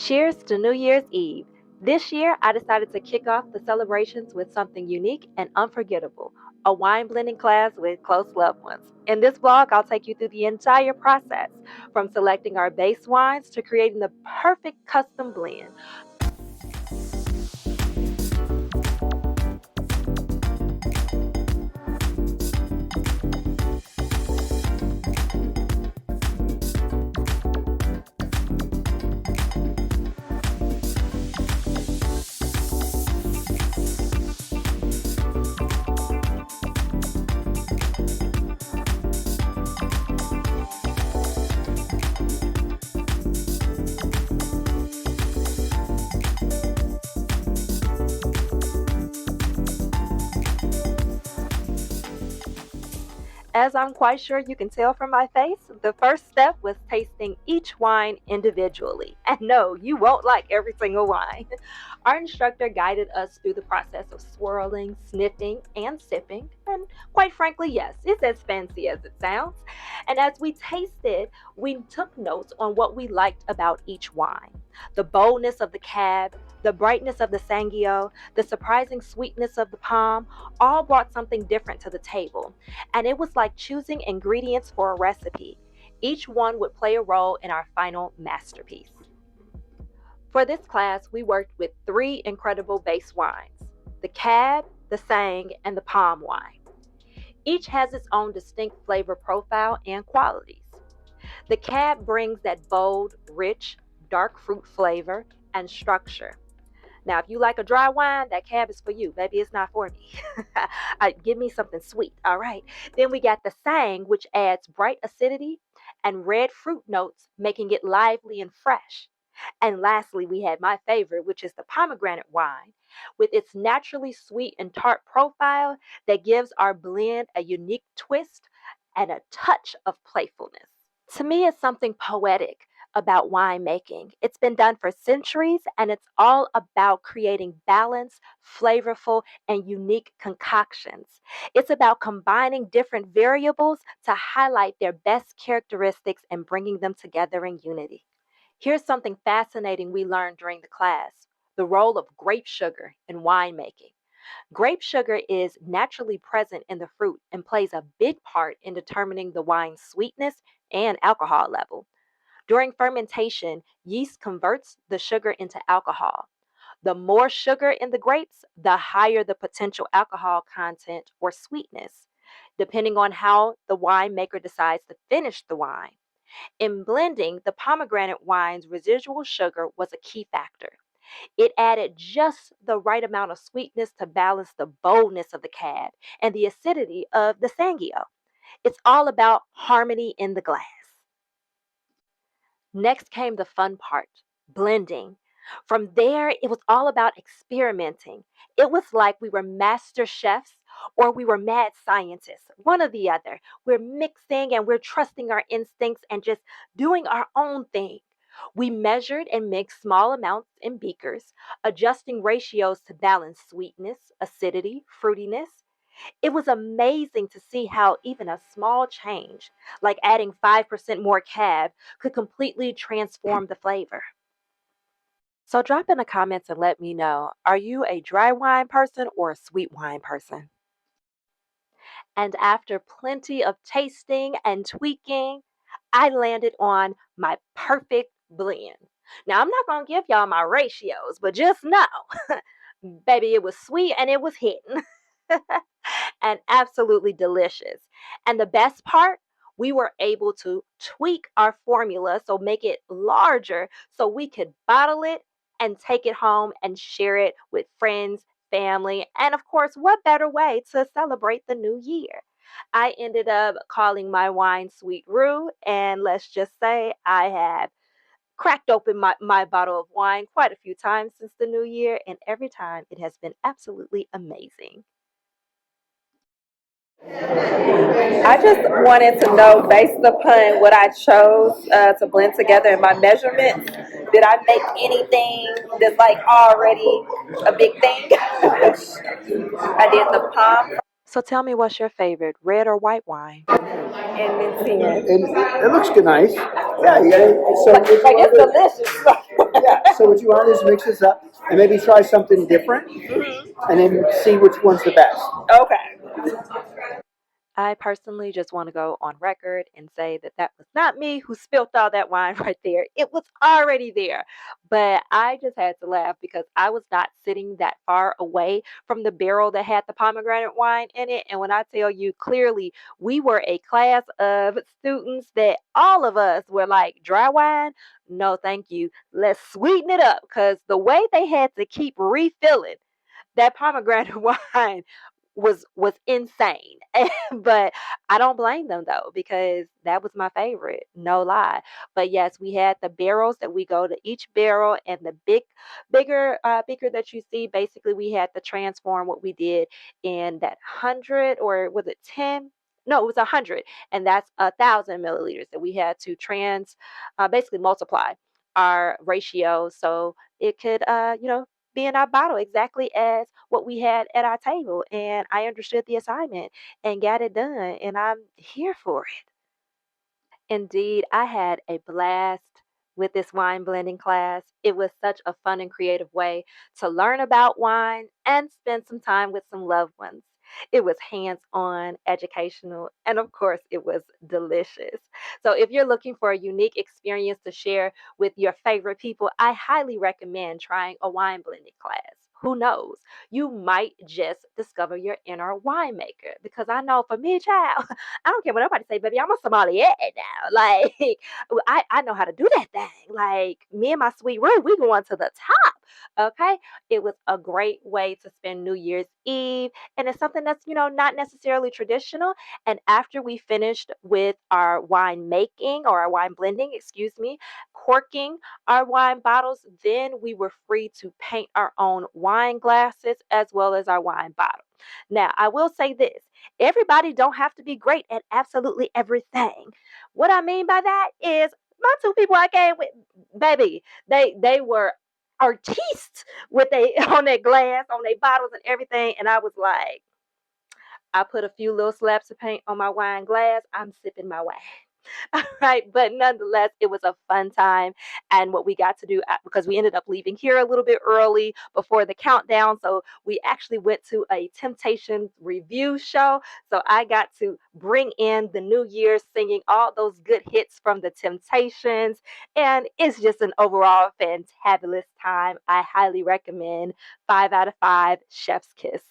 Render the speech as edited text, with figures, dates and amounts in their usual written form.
Cheers to New Year's Eve. This year, I decided to kick off the celebrations with something unique and unforgettable, a wine blending class with close loved ones. In this vlog, I'll take you through the entire process, from selecting our base wines to creating the perfect custom blend. As I'm quite sure you can tell from my face, the first step was tasting each wine individually. And no, you won't like every single wine. Our instructor guided us through the process of swirling, sniffing, and sipping. And quite frankly, yes, it's as fancy as it sounds. And as we tasted, we took notes on what we liked about each wine. The boldness of the Cab, the brightness of the Sangiovese, the surprising sweetness of the Palm, all brought something different to the table. And it was like choosing ingredients for a recipe. Each one would play a role in our final masterpiece. For this class, we worked with 3 incredible base wines: the Cab, the Sang, and the Palm wine. Each has its own distinct flavor profile and qualities. The Cab brings that bold, rich, dark fruit flavor and structure. Now, if you like a dry wine, that Cab is for you. Maybe it's not for me. Give me something sweet, all right? Then we got the Sang, which adds bright acidity and red fruit notes, making it lively and fresh. And lastly, we had my favorite, which is the Pomegranate wine, with its naturally sweet and tart profile that gives our blend a unique twist and a touch of playfulness. To me, it's something poetic about winemaking. It's been done for centuries, and it's all about creating balanced, flavorful, and unique concoctions. It's about combining different variables to highlight their best characteristics and bringing them together in unity. Here's something fascinating we learned during the class: the role of grape sugar in winemaking. Grape sugar is naturally present in the fruit and plays a big part in determining the wine's sweetness and alcohol level. During fermentation, yeast converts the sugar into alcohol. The more sugar in the grapes, the higher the potential alcohol content or sweetness, depending on how the winemaker decides to finish the wine. In blending, the pomegranate wine's residual sugar was a key factor. It added just the right amount of sweetness to balance the boldness of the Cab and the acidity of the Sangiovese. It's all about harmony in the glass. Next came the fun part: blending. From there, it was all about experimenting. It was like we were master chefs or we were mad scientists, one or the other. We're mixing and we're trusting our instincts and just doing our own thing. We measured and mixed small amounts in beakers, adjusting ratios to balance sweetness, acidity, fruitiness. It was amazing to see how even a small change, like adding 5% more Cab, could completely transform the flavor. So drop in the comments and let me know, are you a dry wine person or a sweet wine person? And after plenty of tasting and tweaking, I landed on my perfect blend. Now, I'm not going to give y'all my ratios, but just know, baby, it was sweet and it was hitting. And absolutely delicious. And the best part, we were able to tweak our formula, so make it larger so we could bottle it and take it home and share it with friends, family, and of course, what better way to celebrate the new year? I ended up calling my wine Sweet Rue, and let's just say I have cracked open my bottle of wine quite a few times since the new year, and every time it has been absolutely amazing. I just wanted to know, based upon what I chose to blend together in my measurements, did I make anything that's like already a big thing? I did the palm So tell me, what's your favorite, red or white wine? And And it looks good, nice. Yeah, you got it. So Like it's delicious. yeah. So what you want to do is mix this up and maybe try something different, and then see which one's the best. Okay. I personally just want to go on record and say that that was not me who spilled all that wine right there. It was already there. But I just had to laugh because I was not sitting that far away from the barrel that had the pomegranate wine in it. And when I tell you clearly, we were a class of students that all of us were like, dry wine? No, thank you. Let's sweeten it up because the way they had to keep refilling that pomegranate wine was insane. But I don't blame them though because that was my favorite, no lie. But yes, we had the barrels that we go to each barrel and the bigger beaker that you see. Basically, we had to transform what we did in that 100 or was it 10? No, it was 100, and that's 1,000 milliliters that we had to basically multiply our ratio so it could be in our bottle exactly as what we had at our table. And I understood the assignment and got it done. And I'm here for it. Indeed, I had a blast with this wine blending class. It was such a fun and creative way to learn about wine and spend some time with some loved ones. It was hands on, educational, and of course, it was delicious. So, if you're looking for a unique experience to share with your favorite people, I highly recommend trying a wine blending class. Who knows? You might just discover your inner winemaker. Because I know for me, child, I don't care what nobody say, baby. I'm a sommelier now. Like I know how to do that thing. Like me and my sweet roux, we going to the top. Okay. It was a great way to spend New Year's Eve. And it's something that's, not necessarily traditional. And after we finished with our wine making or our wine blending, excuse me, corking our wine bottles, then we were free to paint our own wine glasses as well as our wine bottle. Now, I will say this. Everybody don't have to be great at absolutely everything. What I mean by that is my two people I came with, baby, they were artistes with they on their glass, on their bottles and everything. And I was like, I put a few little slaps of paint on my wine glass. I'm sipping my wine. All right, but nonetheless, it was a fun time. And what we got to do, because we ended up leaving here a little bit early before the countdown. So we actually went to a Temptations review show. So I got to bring in the New Year singing all those good hits from the Temptations. And it's just an overall fantabulous time. I highly recommend 5 out of 5 Chef's Kiss.